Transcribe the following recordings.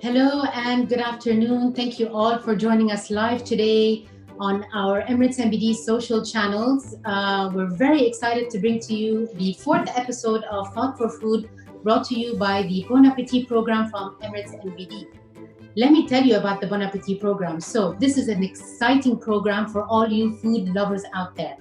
Hello and good afternoon. Thank you all for joining us live today on our Emirates MBD social channels. We're very excited to bring to you the 4th episode of Thought for Food, brought to you by the Bon Appétit program from Emirates MBD. Let me tell you about the Bon Appétit program. So this is an exciting program for all you food lovers out there.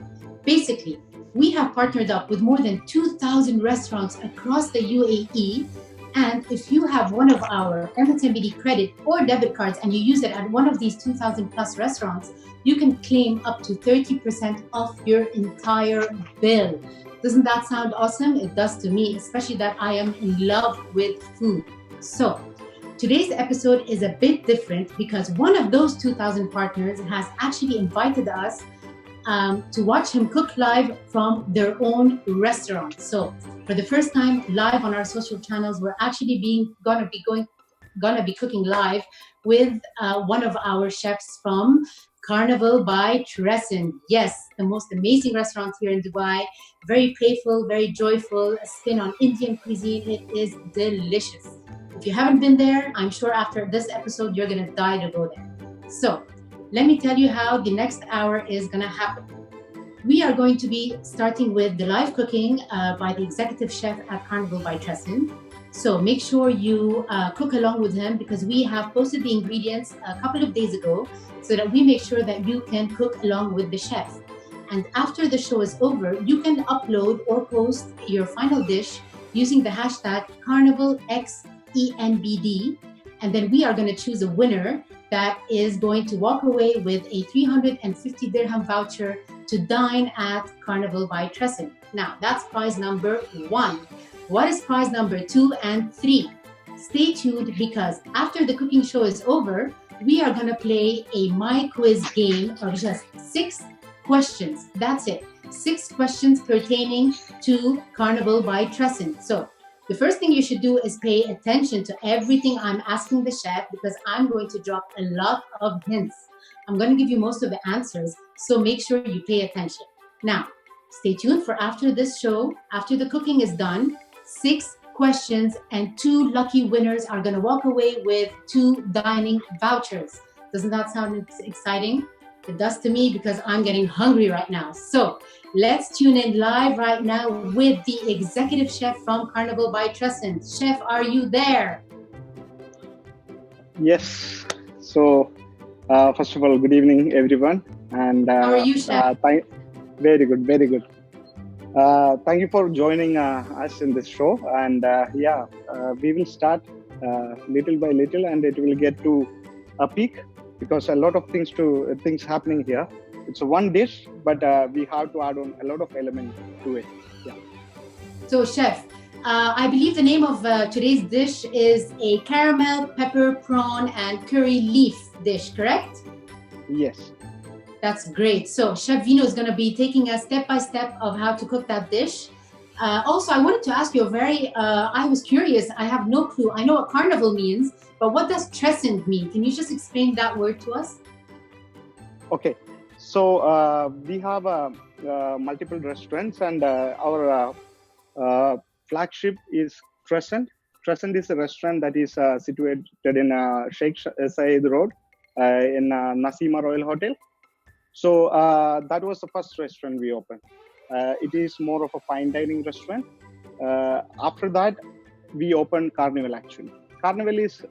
Basically, we have partnered up with more than 2,000 restaurants across the UAE. And if you have one of our Emirates MBD credit or debit cards and you use it at one of these 2,000 plus restaurants, you can claim up to 30% off your entire bill. Doesn't that sound awesome? It does to me, especially that I am in love with food. So today's episode is a bit different because one of those 2,000 partners has actually invited us to watch him cook live from their own restaurant. So for the first time live on our social channels, we're actually gonna be cooking live with one of our chefs from Carnival by Tresson. Yes, the most amazing restaurant here in Dubai. Very playful, very joyful, a spin on Indian cuisine. It is delicious. If you haven't been there, I'm sure after this episode, you're gonna die to go there. So let me tell you how the next hour is gonna happen. We are going to be starting with the live cooking by the executive chef at Carnival by Tresson. So make sure you cook along with him because we have posted the ingredients a couple of days ago so that we make sure that you can cook along with the chef. And after the show is over, you can upload or post your final dish using the hashtag CarnivalXENBD. And then we are going to choose a winner that is going to walk away with a 350 dirham voucher to dine at Carnival by Tresson. Now, that's prize number 1. What is prize number 2 and 3? Stay tuned because after the cooking show is over, we are going to play a My Quiz game of just 6 questions. That's it. 6 questions pertaining to Carnival by Tresson. So the first thing you should do is pay attention to everything I'm asking the chef because I'm going to drop a lot of hints. I'm going to give you most of the answers, so make sure you pay attention. Now, stay tuned for after this show, after the cooking is done, 6 questions and 2 lucky winners are going to walk away with 2 dining vouchers. Doesn't that sound exciting? It does to me because I'm getting hungry right now. So let's tune in live right now with the executive chef from Carnival by Trescent. Chef, are you there? Yes. So, first of all, good evening, everyone. And how are you, Chef? Very good, very good. Thank you for joining us in this show. And we will start little by little, and it will get to a peak because a lot of things happening here. It's one dish, but we have to add on a lot of elements to it. Yeah. So, Chef, I believe the name of today's dish is a caramel, pepper, prawn, and curry leaf dish, correct? Yes. That's great. So Chef Vino is going to be taking us step by step of how to cook that dish. Also, I wanted to ask you I was curious. I have no clue. I know what carnival means, but what does Trescent mean? Can you just explain that word to us? Okay. So we have multiple restaurants, and our flagship is Trescent. Trescent is a restaurant that is situated in Sheikh Zayed Road in Nasima Royal Hotel. So that was the first restaurant we opened. It is more of a fine dining restaurant. After that, we opened Carnival actually. Carnival is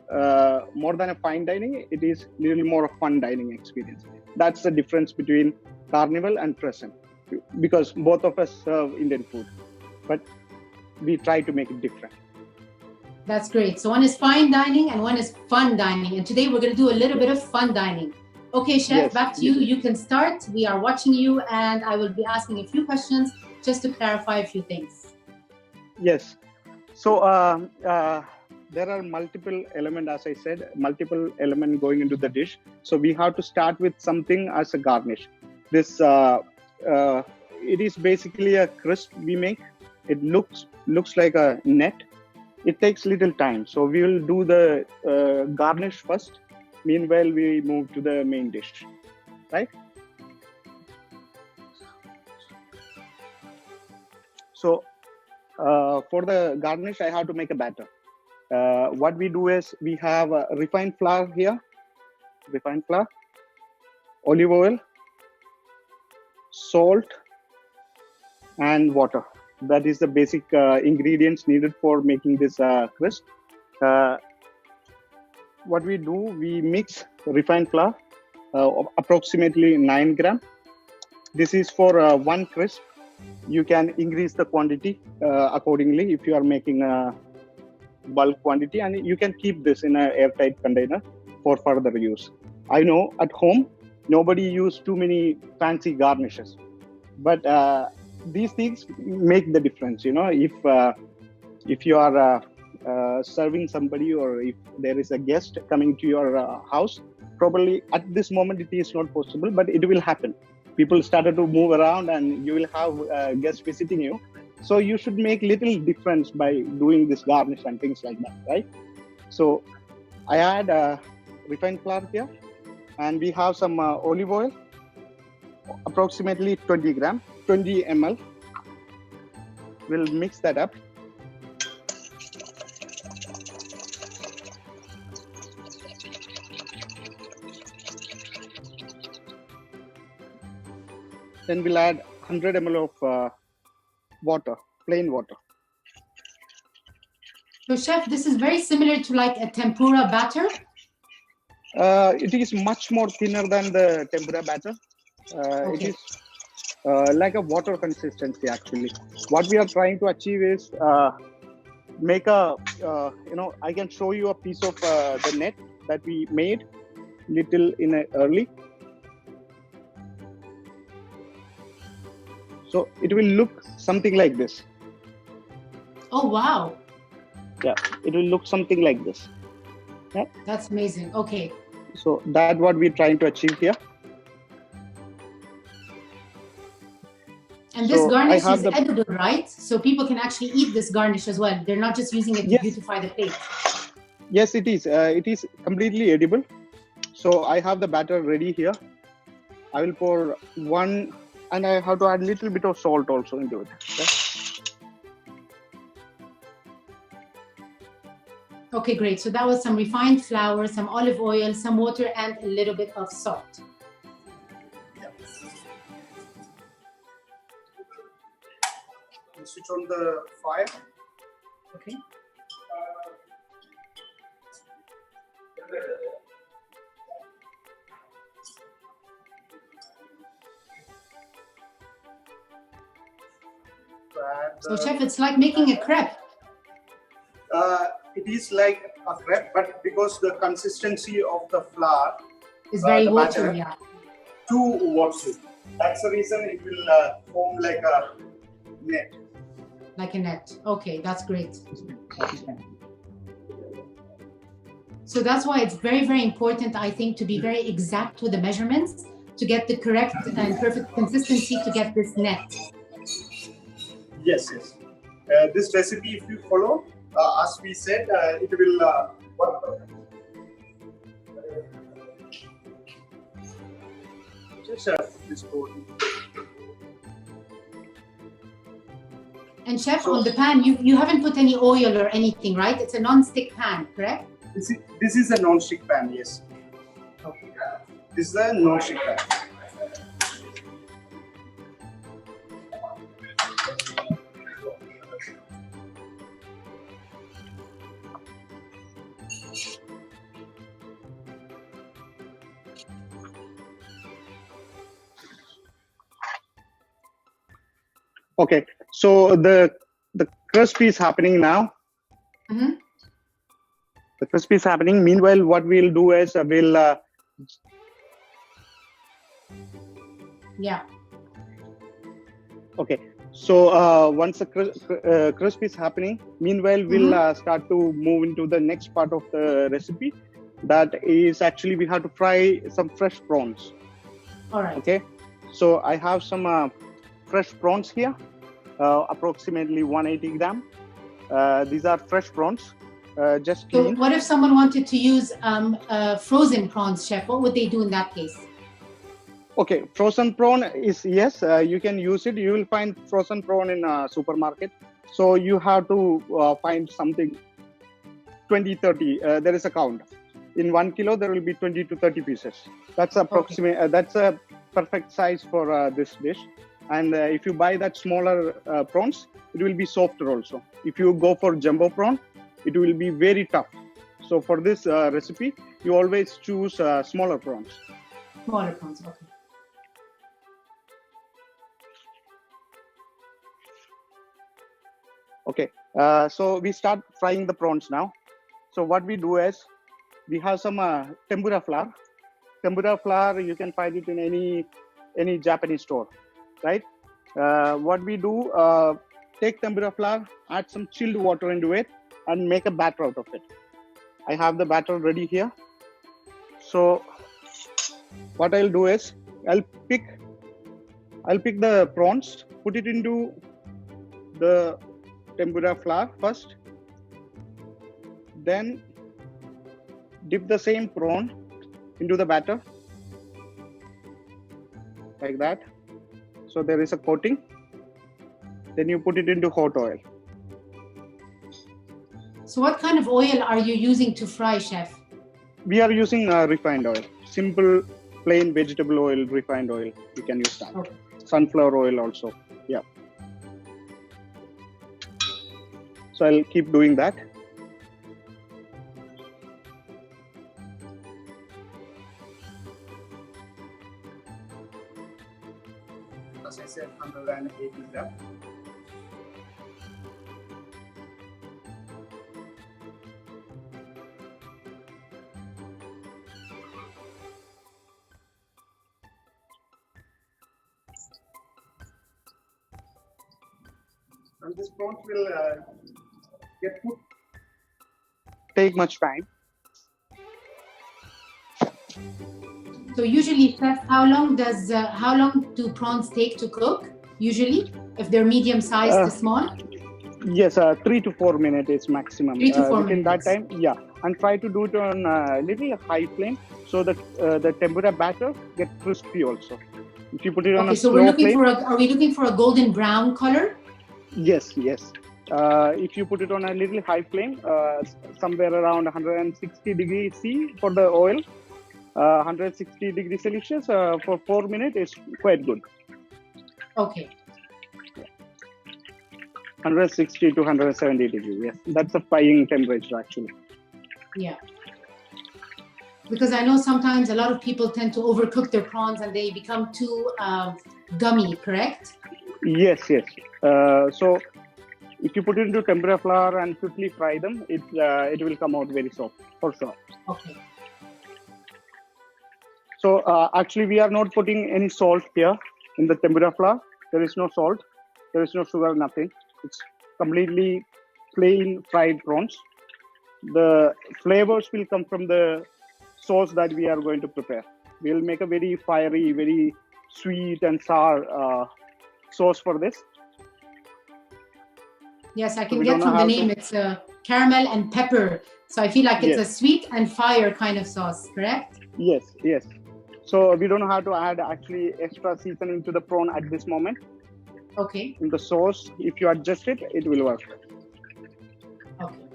more than a fine dining. It is a little more of fun dining experience. That's the difference between Carnival and Trescent, because both of us serve Indian food, but we try to make it different. That's great. So one is fine dining and one is fun dining. And today we're going to do a little bit of fun dining. Okay, Chef, yes, back to you. You can start. We are watching you, and I will be asking a few questions just to clarify a few things. Yes. So there are multiple elements, as I said, multiple elements going into the dish. So we have to start with something as a garnish. This it is basically a crisp we make. It looks like a net. It takes little time. So we will do the garnish first. Meanwhile, we move to the main dish, right? So for the garnish, I have to make a batter. What we do is we have refined flour here, olive oil, salt, and water. That is the basic ingredients needed for making this crisp. What we do, we mix refined flour, approximately 9 grams. This is for one crisp. You can increase the quantity accordingly if you are making a bulk quantity, and you can keep this in an airtight container for further use. I know at home, nobody use too many fancy garnishes, but these things make the difference. You know, if you are serving somebody, or if there is a guest coming to your house, probably at this moment it is not possible, but it will happen. People started to move around, and you will have guests visiting you. So you should make little difference by doing this garnish and things like that, right? So I add refined flour here, and we have some olive oil, approximately 20 ml. We'll mix that up. Then we'll add 100 ml of water, plain water. So, Chef, this is very similar to like a tempura batter? It is much more thinner than the tempura batter. Okay. It is like a water consistency, actually. What we are trying to achieve is make a, I can show you a piece of the net that we made little early. So it will look something like this. Oh, wow. Yeah, it will look something like this. Yeah. That's amazing. Okay. So that's what we're trying to achieve here. And this garnish is edible, right? So people can actually eat this garnish as well. They're not just using it to beautify the plate. Yes, it is. It is completely edible. So I have the batter ready here. I will pour one, and I have to add a little bit of salt also into it. Okay, great. So that was some refined flour, some olive oil, some water, and a little bit of salt. Switch on the fire. Okay. So, chef, it's like making a crepe. It is like a crepe, but because the consistency of the flour is very watery, yeah. Too watery. That's the reason it will form like a net. Like a net. Okay, that's great. So that's why it's very, very important, I think, to be very exact with the measurements to get the correct and perfect consistency to get this net. Yes, yes. This recipe, if you follow, as we said, it will work perfect. Just this board. And chef, on the pan, you haven't put any oil or anything, right? It's a non-stick pan, correct? This is a non-stick pan, yes. Okay. This is a non-stick pan. Okay, so the crisp is happening now. Mm-hmm. The crisp is happening. Meanwhile, what we'll do is we'll yeah. Okay, so once the crisp is happening, meanwhile we'll start to move into the next part of the recipe. That is actually we have to fry some fresh prawns. All right. Okay, so I have some fresh prawns here, approximately 180 gram. These are fresh prawns, just cleaned. So what if someone wanted to use frozen prawns, chef? What would they do in that case? Okay, frozen prawn is, yes, you can use it. You will find frozen prawn in a supermarket. So you have to find something 20, 30. There is a count. In 1 kilo, there will be 20 to 30 pieces. That's approximate. Okay. That's a perfect size for this dish. And if you buy that smaller prawns, it will be softer also. If you go for jumbo prawn, it will be very tough. So for this recipe, you always choose smaller prawns. Smaller prawns, okay. Okay, so we start frying the prawns now. So what we do is, we have some tempura flour. Tempura flour, you can find it in any Japanese store, right? What we do, take tempura flour, add some chilled water into it, and make a batter out of it. I have the batter ready here. So what I'll do is, I'll pick the prawns, put it into the tempura flour first, then dip the same prawn into the batter like that. So there is a coating. Then you put it into hot oil. So what kind of oil are you using to fry, chef? We are using refined oil. Simple, plain vegetable oil, refined oil. You can use that. Okay. Sunflower oil also. Yeah. So I'll keep doing that. As I said, 180 grams. And this prawns will get cooked. Take much time. So usually, chef, how long do prawns take to cook? Usually, if they're medium sized to small. Yes, 3 to 4 minutes is maximum. 3 to 4 minutes. In that time, yeah, and try to do it on a little high flame so that the tempura batter get crispy also. If you put it on a slow flame. Are we looking for a golden brown color? Yes, yes. If you put it on a little high flame, somewhere around 160 degrees C for the oil, 160 degrees Celsius for 4 minutes is quite good. Okay. 160 to 170 degrees. Yes, that's a frying temperature actually. Yeah. Because I know sometimes a lot of people tend to overcook their prawns and they become too gummy, correct? Yes, yes. So if you put it into tempura flour and quickly fry them, it will come out very soft for sure. Okay. So actually, we are not putting any salt here in the tempura flour. There is no salt, there is no sugar, nothing. It's completely plain fried prawns. The flavors will come from the sauce that we are going to prepare. We'll make a very fiery, very sweet and sour sauce for this. Yes, I can get from the name. It's caramel and pepper. So I feel like it's a sweet and fire kind of sauce, correct? Yes, yes. So we don't have to add actually extra seasoning to the prawn at this moment. Okay. In the sauce, if you adjust it, it will work. Okay.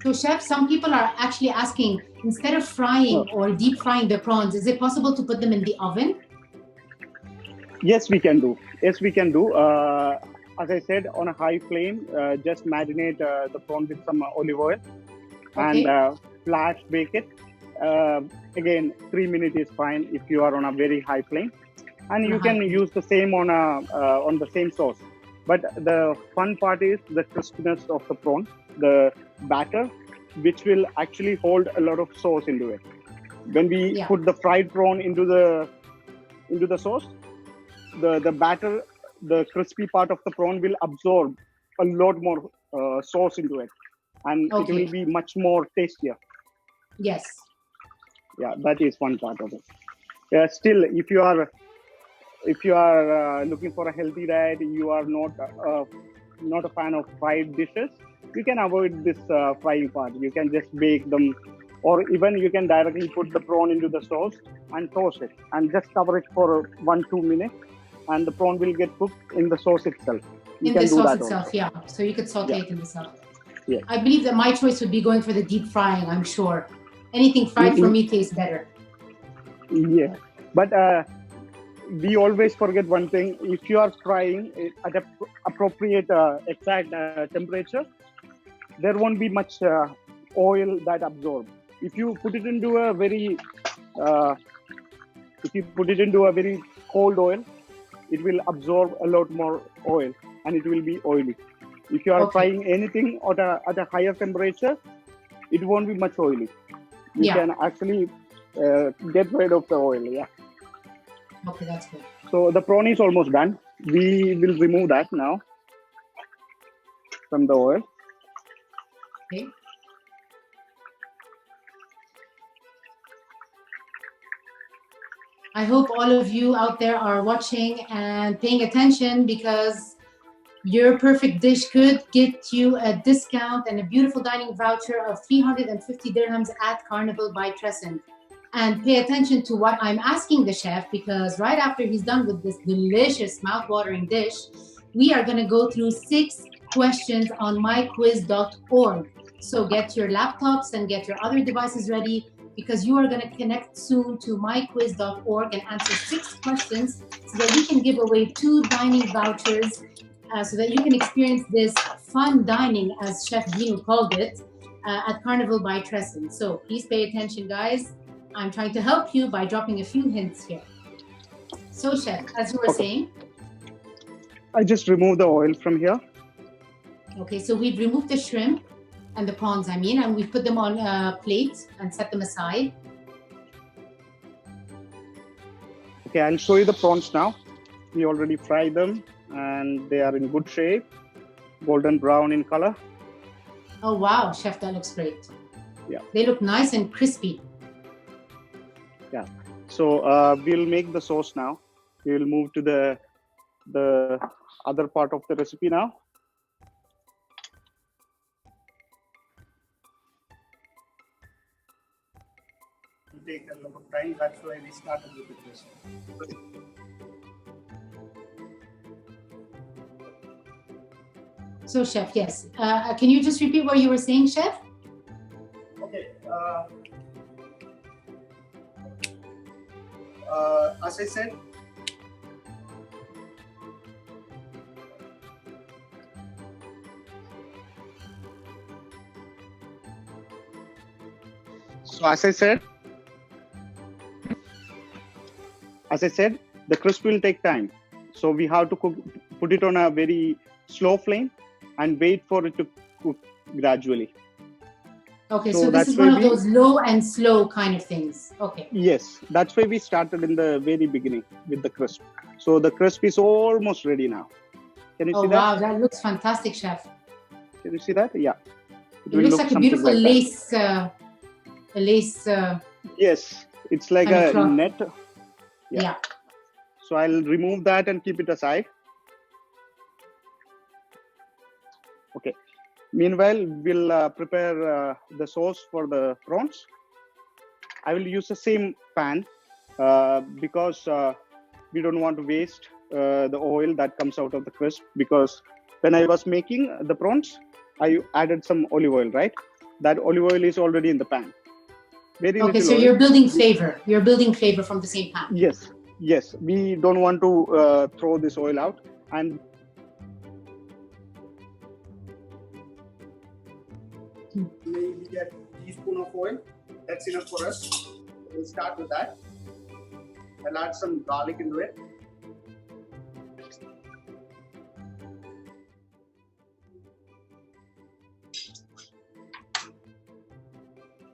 So chef, some people are actually asking, instead of frying or deep frying the prawns, is it possible to put them in the oven? Yes, we can do. Yes, we can do. As I said, on a high flame, just marinate the prawn with some olive oil and flash bake it. Again, 3 minutes is fine if you are on a very high flame, and you can use the same on the same sauce. But the fun part is the crispiness of the prawn, the batter, which will actually hold a lot of sauce into it. When we put the fried prawn into the sauce, the batter, the crispy part of the prawn will absorb a lot more sauce into it, and it will be much more tastier. Yes. Yeah, that is one part of it. Still, if you are looking for a healthy diet, you are not a fan of fried dishes, you can avoid this frying part. You can just bake them, or even you can directly put the prawn into the sauce and toast it and just cover it for 1-2 minutes, and the prawn will get cooked in the sauce itself. You can the sauce itself, also. Yeah. So you could saute it in the sauce. Yeah. I believe that my choice would be going for the deep frying, I'm sure. Anything fried for me tastes better. Yeah. But we always forget one thing. If you are frying at an appropriate exact temperature, there won't be much oil that absorbs. If you put it into a very cold oil, it will absorb a lot more oil and it will be oily. If you are frying anything at a higher temperature, it won't be much oily. You can actually get rid of the oil. Yeah. Okay, that's good. So the prawn is almost done. We will remove that now from the oil. Okay. I hope all of you out there are watching and paying attention, because your perfect dish could get you a discount and a beautiful dining voucher of 350 dirhams at Carnival by Trescent. And pay attention to what I'm asking the chef, because right after he's done with this delicious mouth-watering dish, we are going to go through 6 questions on myquiz.org. So get your laptops and get your other devices ready, because you are going to connect soon to myquiz.org and answer 6 questions so that we can give away 2 dining vouchers so that you can experience this fun dining, as Chef Dino called it, at Carnival by Trescent. So please pay attention, guys. I'm trying to help you by dropping a few hints here. So, Chef, as you were saying. I just removed the oil from here. Okay, so we've removed the shrimp and the prawns, and we've put them on a plate and set them aside. Okay, I'll show you the prawns now. We already fried them and they are in good shape, golden brown in color. Oh, wow, Chef, that looks great. Yeah. They look nice and crispy. Yeah. So we'll make the sauce now. We will move to the other part of the recipe now. It will take a lot of time. That's why we started with the recipe. So, Chef, yes. Can you just repeat what you were saying, Chef? Okay. As I said, the crisp will take time. So we have to put it on a very slow flame and wait for it to cook gradually. Okay, so this is one of those low and slow kind of things. Okay. Yes, that's why we started in the very beginning with the crisp. So the crisp is almost ready now. Can you see that? Oh, wow, that looks fantastic, Chef. Can you see that? Yeah. It looks like a beautiful lace. Lace. Yes, it's like a net. Yeah. So I'll remove that and keep it aside. Okay. Meanwhile, we'll prepare the sauce for the prawns. I will use the same pan because we don't want to waste the oil that comes out of the crisp, because when I was making the prawns, I added some olive oil, right? That olive oil is already in the pan. Okay, so you're building flavor. You're building flavor from the same pan. Yes. We don't want to throw this oil out. And maybe a teaspoon of oil. That's enough for us. We'll start with that. I'll add some garlic into it.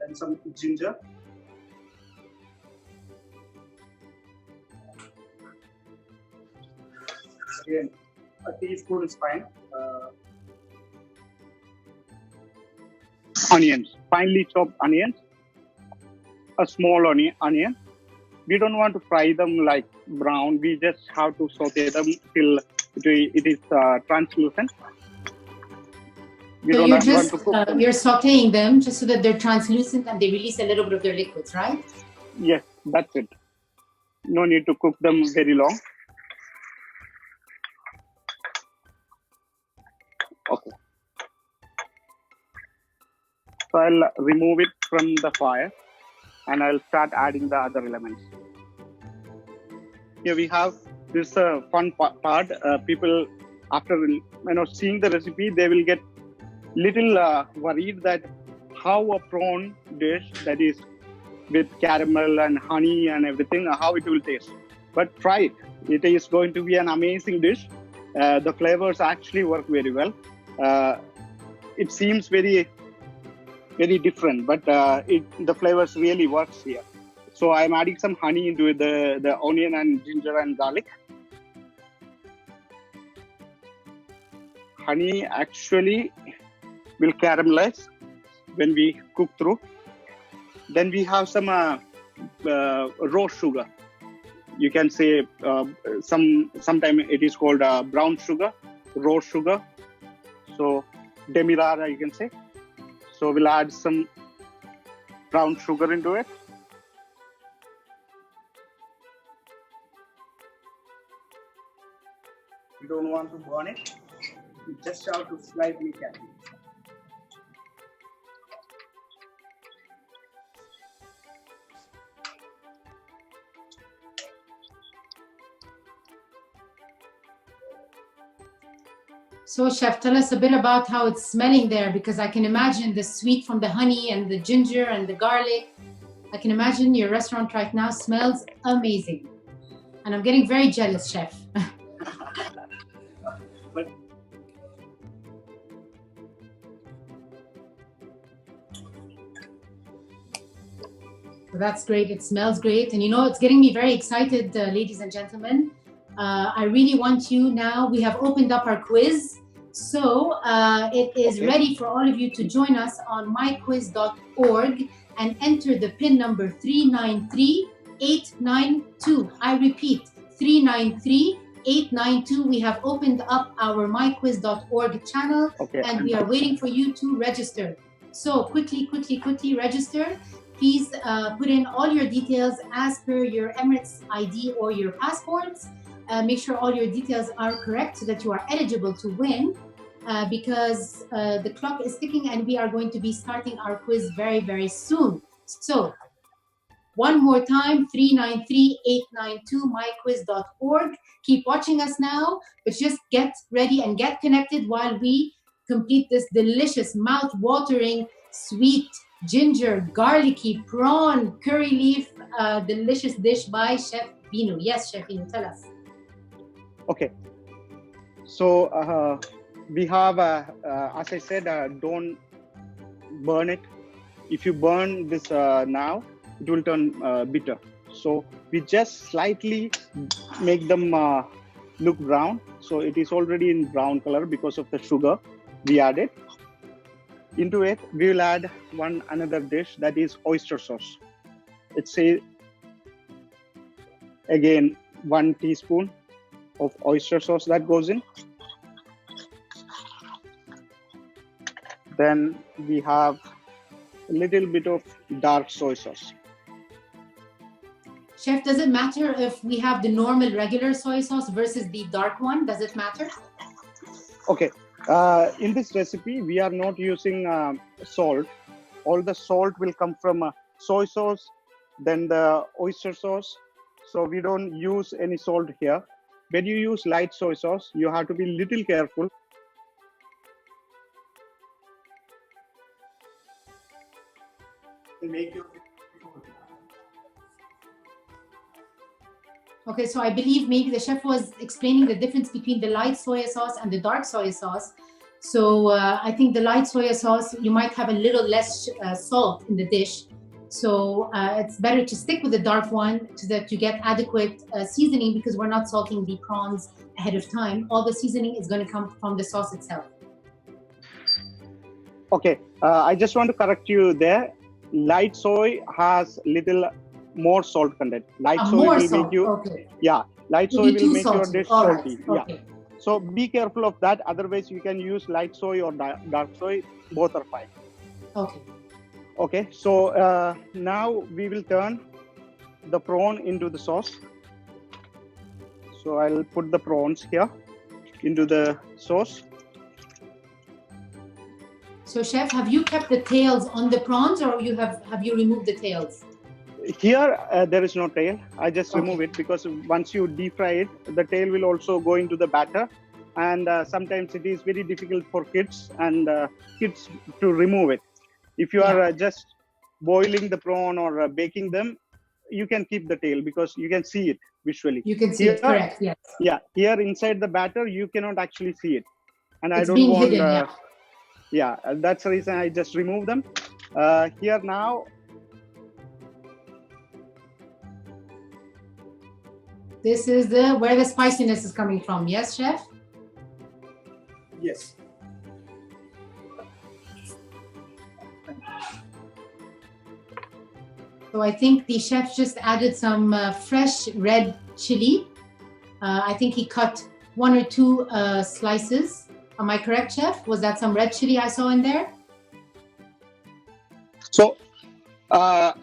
And some ginger. Again, a teaspoon is fine. Onions, finely chopped onions. A small onion. We don't want to fry them like brown. We just have to saute them till it is translucent. So you're sauteing them just so that they're translucent and they release a little bit of their liquids, right? Yes, that's it. No need to cook them very long. Okay. So I'll remove it from the fire and I'll start adding the other elements. Here we have this fun part. People, after seeing the recipe, they will get little worried that how a prawn dish that is with caramel and honey and everything, how it will taste. But try it. It is going to be an amazing dish. The flavors actually work very well. It seems very, very different, but the flavors really works here. So I'm adding some honey into the onion and ginger and garlic. Honey actually will caramelize when we cook through. Then we have some raw sugar. You can say sometimes it is called brown sugar, raw sugar. So demerara, you can say. So we'll add some brown sugar into it. You don't want to burn it. You just have to slightly cap it. So, Chef, tell us a bit about how it's smelling there, because I can imagine the sweet from the honey and the ginger and the garlic. I can imagine your restaurant right now smells amazing. And I'm getting very jealous, Chef. So that's great. It smells great. And it's getting me very excited, ladies and gentlemen. I really want you now. We have opened up our quiz. So it is ready for all of you to join us on myquiz.org and enter the PIN number 393892. I repeat, 393892. We have opened up our myquiz.org channel and we are waiting for you to register. So quickly register. Please put in all your details as per your Emirates ID or your passports. Make sure all your details are correct so that you are eligible to win. because the clock is ticking and we are going to be starting our quiz very, very soon. So one more time, 393-892myquiz.org. Keep watching us now, but just get ready and get connected while we complete this delicious, mouth-watering, sweet, ginger, garlicky, prawn, curry leaf, delicious dish by Chef Binu. Yes, Chef Binu, tell us. Okay. So we have, as I said, don't burn it. If you burn this now, it will turn bitter. So we just slightly make them look brown. So it is already in brown color because of the sugar we added. Into it, we will add another dish, that is oyster sauce. It's again 1 teaspoon of oyster sauce that goes in. Then we have a little bit of dark soy sauce. Chef, does it matter if we have the normal regular soy sauce versus the dark one? Does it matter? Okay. In this recipe, we are not using salt. All the salt will come from soy sauce, then the oyster sauce. So we don't use any salt here. When you use light soy sauce, you have to be little careful. Okay, so I believe maybe the chef was explaining the difference between the light soy sauce and the dark soy sauce. So I think the light soy sauce, you might have a little less salt in the dish. So it's better to stick with the dark one to get adequate seasoning, because we're not salting the prawns ahead of time. All the seasoning is going to come from the sauce itself. Okay, I just want to correct you there. Light soy has little more salt content. Light soy more will salt. make you, okay. Yeah, light soy will make salty. your dish All salty. Right. Okay. Yeah. So be careful of that. Otherwise, you can use light soy or dark soy. Both are fine. Okay. Okay. So now we will turn the prawn into the sauce. So I'll put the prawns here into the sauce. So chef, have you kept the tails on the prawns, or have you removed the tails? Here, there is no tail. I just remove it because once you deep fry it, the tail will also go into the batter. And sometimes it is very difficult for kids to remove it. If you are just boiling the prawn or baking them, you can keep the tail because you can see it visually. You can see it, correct, yes. Yeah, here inside the batter, you cannot actually see it. And it's I don't want... hidden, yeah, that's the reason I just remove them. Here now... This is where the spiciness is coming from, yes, chef? Yes. So I think the chef just added some fresh red chili. I think he cut 1 or 2 slices. Am I correct, chef? Was that some red chili I saw in there? So, can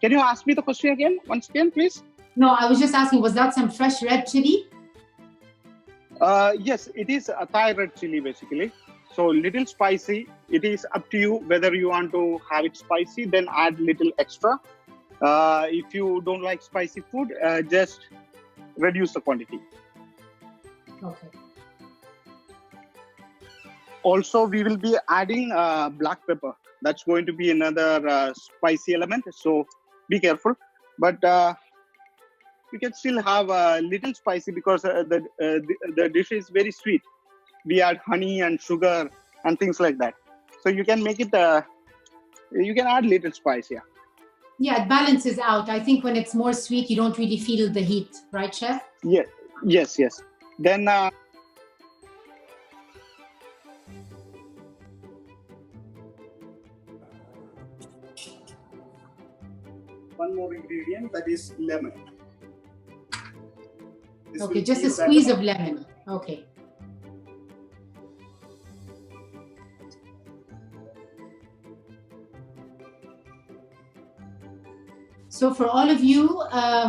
you ask me the question again, once again, please? No, I was just asking, was that some fresh red chili? Yes, it is a Thai red chili, basically. So little spicy. It is up to you whether you want to have it spicy, then add little extra. If you don't like spicy food, just reduce the quantity. Okay. Also, we will be adding black pepper. That's going to be another spicy element. So be careful. But you can still have a little spicy because the dish is very sweet. We add honey and sugar and things like that. So you can make it, you can add little spice, yeah. Yeah, it balances out. I think when it's more sweet, you don't really feel the heat, right, chef? Yeah. Yes. Then one more ingredient, that is lemon. Okay, just a squeeze of lemon. Okay. So for all of you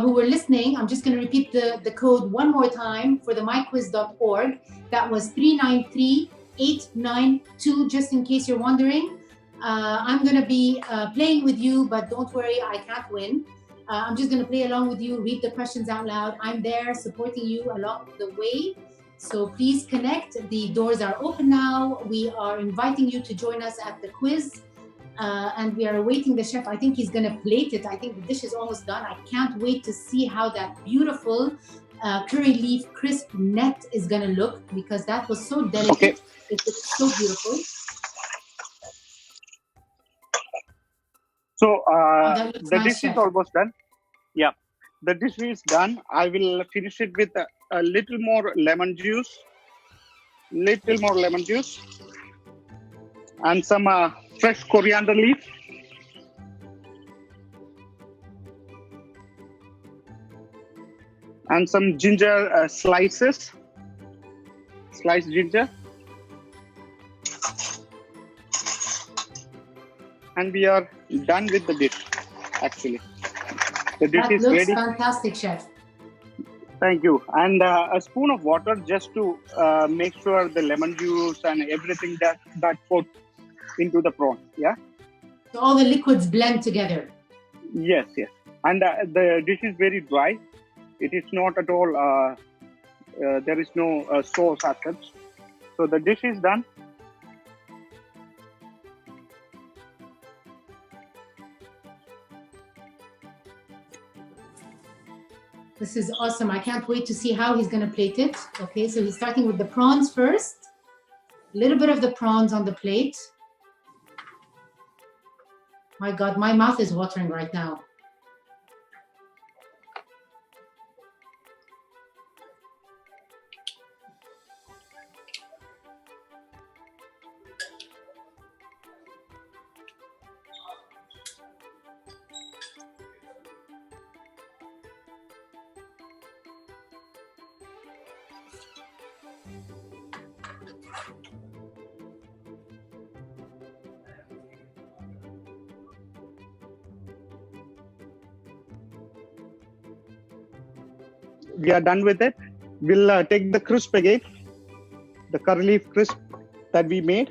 who were listening, I'm just going to repeat the code one more time for the myquiz.org. That was 393892, just in case you're wondering. I'm going to be playing with you, but don't worry, I can't win. I'm just going to play along with you, read the questions out loud. I'm there supporting you along the way. So please connect. The doors are open now. We are inviting you to join us at the quiz. And we are awaiting the chef. I think he's going to plate it. I think the dish is almost done. I can't wait to see how that beautiful curry leaf crisp net is going to look, because that was so delicate. Okay. It looks so beautiful. So the nice, dish chef. is almost done. Yeah, the dish is done. I will finish it with a little more lemon juice. And some fresh coriander leaf. And some ginger sliced ginger. And we are done with the dish, actually. The dish is ready. That looks fantastic, chef. Thank you. And a spoon of water just to make sure the lemon juice and everything that goes into the prawn. Yeah. So all the liquids blend together. Yes. And the dish is very dry. It is not at all. There is no sauce as such. So the dish is done. This is awesome. I can't wait to see how he's going to plate it. Okay, so he's starting with the prawns first. A little bit of the prawns on the plate. My God, my mouth is watering right now. We are done with it. We'll take the crisp again, the curry leaf crisp that we made.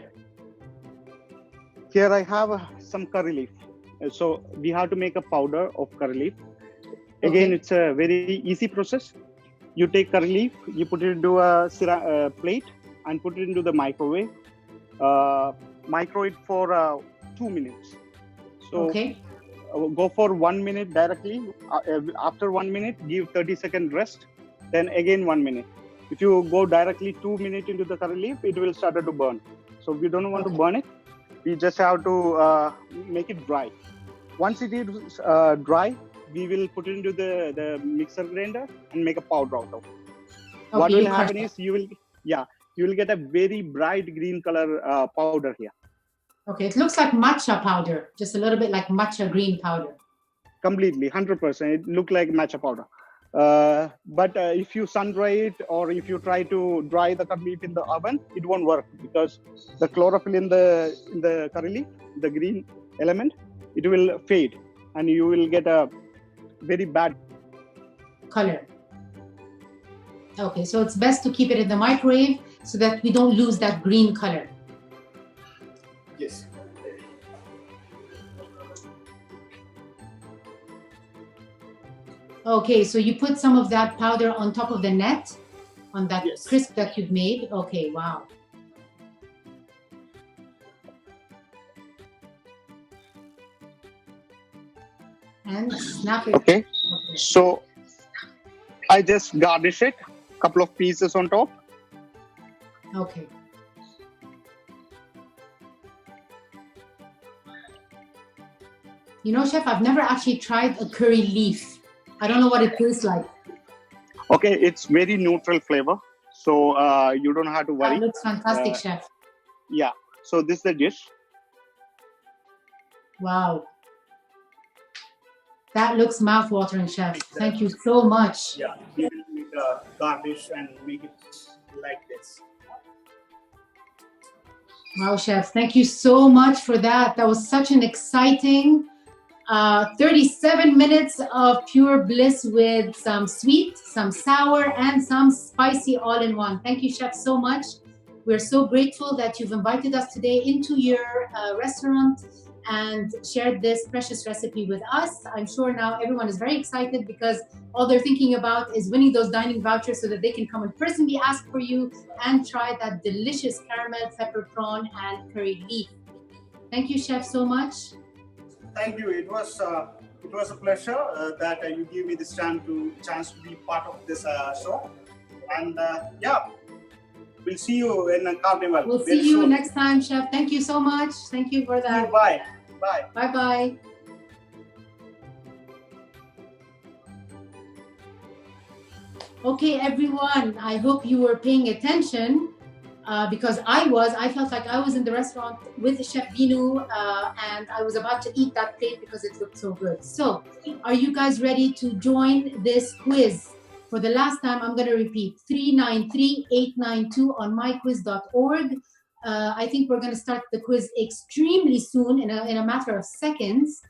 Here I have some curry leaf. So we have to make a powder of curry leaf. Again, okay. It's a very easy process. You take curry leaf, you put it into a plate and put it into the microwave. Micro it for 2 minutes. So okay. Go for 1 minute directly. After 1 minute, give 30-second rest. Then again 1 minute. If you go directly 2 minutes into the curry leaf, it will start to burn. So we don't want to burn it. We just have to make it dry. Once it is dry, we will put it into the mixer grinder and make a powder out of it. Okay, what will happen is you will get a very bright green color powder here. Okay, it looks like matcha powder, just a little bit like matcha green powder. Completely, 100%. It looks like matcha powder. But if you sun dry it or if you try to dry the curry leaf in the oven, it won't work because the chlorophyll in the curry leaf, the green element, it will fade and you will get a very bad color. Okay, so it's best to keep it in the microwave so that we don't lose that green color. Yes. Okay, so you put some of that powder on top of the net, on that yes. crisp that you've made. Okay, wow. And snap it. Okay. So I just garnish it, couple of pieces on top. Okay. You know, chef, I've never actually tried a curry leaf. I don't know what it tastes like. Okay, it's very neutral flavor, so you don't have to worry. That looks fantastic, chef. Yeah, so this is the dish. Wow. That looks mouth-watering, chef. Thank you so much. Yeah, we will make a garnish and make it like this. Wow, chef. Thank you so much for that. That was such an exciting 37 minutes of pure bliss with some sweet, some sour, and some spicy all in one. Thank you, Chef, so much. We're so grateful that you've invited us today into your restaurant and shared this precious recipe with us. I'm sure now everyone is very excited because all they're thinking about is winning those dining vouchers so that they can come and personally ask for you and try that delicious caramel pepper prawn and curry leaf. Thank you, Chef, so much. Thank you. It was a pleasure that you gave me this chance to be part of this show. And we'll see you in a carnival. We'll see you next time, Chef. Thank you so much. Thank you for that. Bye. Bye. Bye-bye. Okay, everyone. I hope you were paying attention. Because I felt like I was in the restaurant with Chef Vinu and I was about to eat that plate because it looked so good. So, are you guys ready to join this quiz? For the last time, I'm going to repeat 393892 on myquiz.org. I think we're going to start the quiz extremely soon in a matter of seconds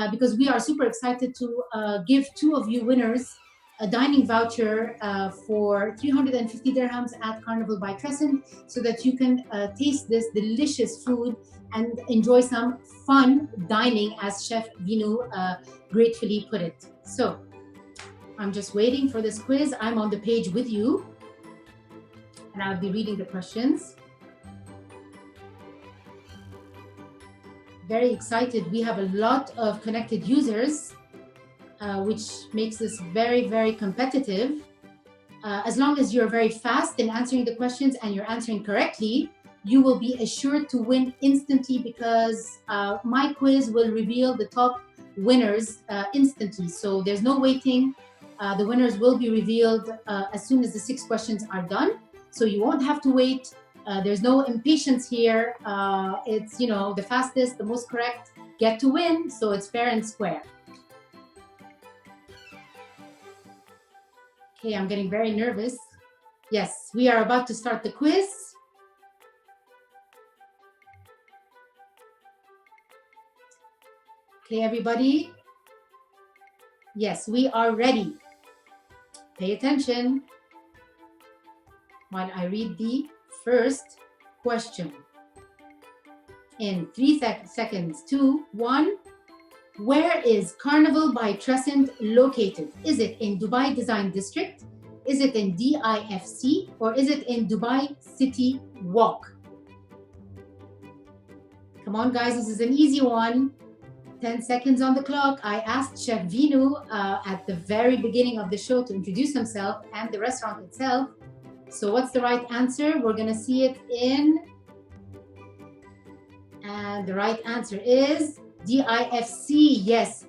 because we are super excited to give two of you winners a dining voucher for 350 dirhams at Carnival by Crescent so that you can taste this delicious food and enjoy some fun dining, as Chef Vinu gratefully put it. So I'm just waiting for this quiz. I'm on the page with you and I'll be reading the questions. Very excited. We have a lot of connected users, which makes this very, very competitive. As long as you're very fast in answering the questions and you're answering correctly, you will be assured to win instantly because my quiz will reveal the top winners instantly. So there's no waiting. The winners will be revealed as soon as the 6 questions are done. So you won't have to wait. There's no impatience here. It's, the fastest, the most correct get to win. So it's fair and square. Okay, I'm getting very nervous. Yes, we are about to start the quiz. Okay, everybody. Yes, we are ready. Pay attention while I read the first question. In 3 seconds, 2, 1. Where is Carnival by Crescent located? Is it in Dubai Design District? Is it in DIFC? Or is it in Dubai City Walk? Come on, guys, this is an easy one. 10 seconds on the clock. I asked Chef Vinu at the very beginning of the show to introduce himself and the restaurant itself. So what's the right answer? We're going to see it in... And the right answer is... DIFC, yes.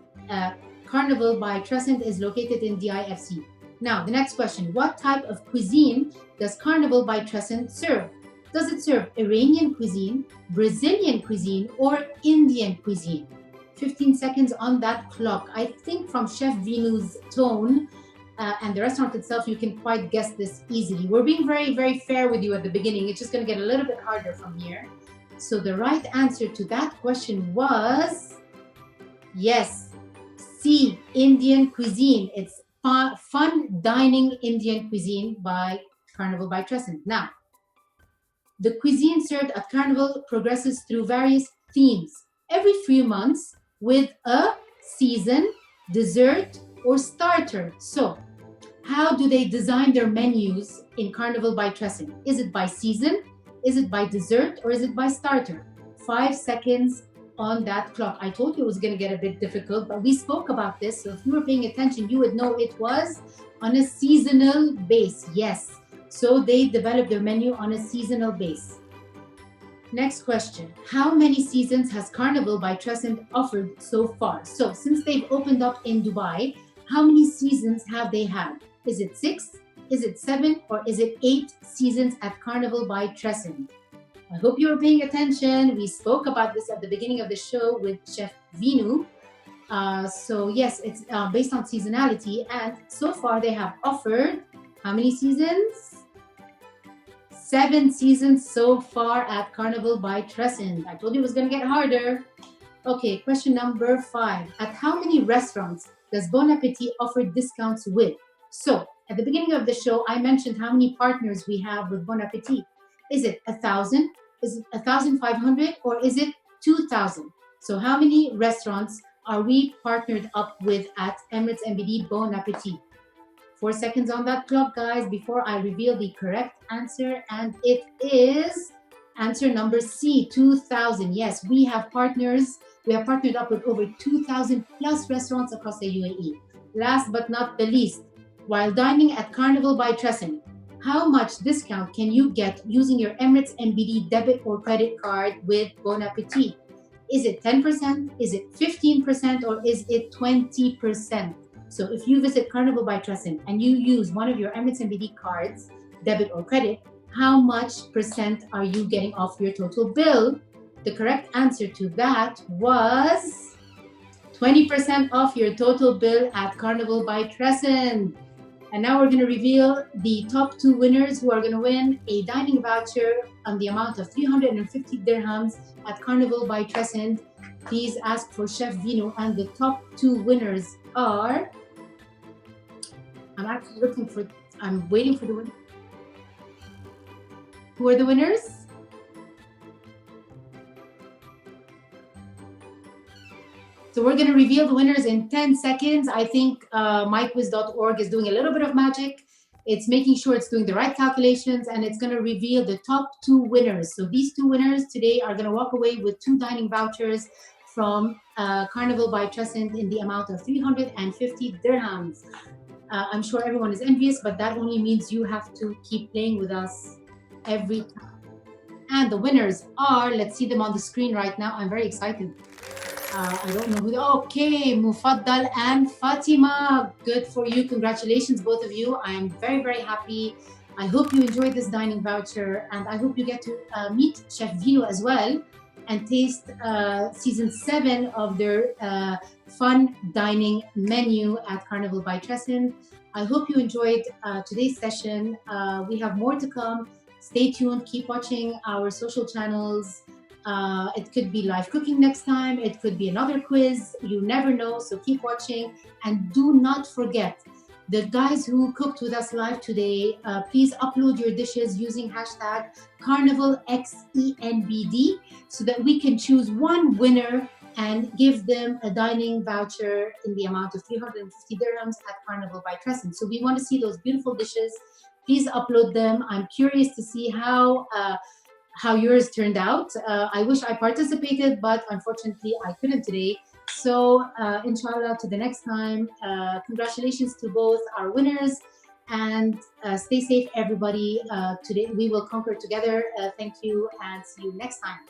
Carnival by Crescent is located in DIFC. Now, the next question. What type of cuisine does Carnival by Crescent serve? Does it serve Iranian cuisine, Brazilian cuisine, or Indian cuisine? 15 seconds on that clock. I think from Chef Vinu's tone and the restaurant itself, you can quite guess this easily. We're being very, very fair with you at the beginning. It's just going to get a little bit harder from here. So the right answer to that question was, yes, C, Indian cuisine. It's fun dining Indian cuisine by Carnival by Crescent. Now, the cuisine served at Carnival progresses through various themes every few months with a season, dessert, or starter. So, how do they design their menus in Carnival by Crescent? Is it by season? Is it by dessert or is it by starter? 5 seconds on that clock. I told you it was going to get a bit difficult, but we spoke about this. So if you were paying attention, you would know it was on a seasonal base. Yes. So they developed their menu on a seasonal base. Next question. How many seasons has Carnival by Crescent offered so far? So since they've opened up in Dubai, how many seasons have they had? Is it 6? Is it 7 or is it 8 seasons at Carnival by Crescent? I hope you were paying attention. We spoke about this at the beginning of the show with Chef Vinu. So yes, it's based on seasonality. And so far they have offered how many seasons? 7 seasons so far at Carnival by Crescent. I told you it was going to get harder. Okay, question number 5. At how many restaurants does Bon Appetit offer discounts with? So, at the beginning of the show, I mentioned how many partners we have with Bon Appetit. Is it 1,000? Is it 1,500? Or is it 2,000? So, how many restaurants are we partnered up with at Emirates MBD Bon Appetit? 4 seconds on that clock, guys, before I reveal the correct answer. And it is answer number C, 2,000. Yes, we have partners. We have partnered up with over 2,000 plus restaurants across the UAE. Last but not the least, while dining at Carnival by Trescent, how much discount can you get using your Emirates MBD debit or credit card with Bon Appetit? Is it 10%? Is it 15%? Or is it 20%? So if you visit Carnival by Trescent and you use one of your Emirates MBD cards, debit or credit, how much percent are you getting off your total bill? The correct answer to that was 20% off your total bill at Carnival by Trescent. And now we're going to reveal the top 2 winners who are going to win a dining voucher on the amount of 350 dirhams at Carnival by Trescent. Please ask for Chef Vino, and the top 2 winners are... I'm waiting for the winner. Who are the winners? So we're going to reveal the winners in 10 seconds. I think myquiz.org is doing a little bit of magic. It's making sure it's doing the right calculations, and it's going to reveal the top 2 winners. So these 2 winners today are going to walk away with 2 dining vouchers from Carnival by Trescent in the amount of 350 dirhams. I'm sure everyone is envious, but that only means you have to keep playing with us every time. And the winners are, let's see them on the screen right now. I'm very excited. I don't know who. Okay, Mufaddal and Fatima. Good for you. Congratulations, both of you. I am very, very happy. I hope you enjoyed this dining voucher, and I hope you get to meet Chef Vino as well and taste season 7 of their fun dining menu at Carnival by Trescent. I hope you enjoyed today's session. We have more to come. Stay tuned. Keep watching our social channels. It could be live cooking next time. It could be another quiz. You never know. So keep watching. And do not forget, the guys who cooked with us live today, please upload your dishes using hashtag CarnivalXENBD so that we can choose one winner and give them a dining voucher in the amount of 350 dirhams at Carnival by Trescent. So we want to see those beautiful dishes. Please upload them. I'm curious to see how yours turned out. I wish I participated, but unfortunately I couldn't today. So inshallah, to the next time. Congratulations to both our winners, and stay safe, everybody. Today we will conquer together. Thank you, and see you next time.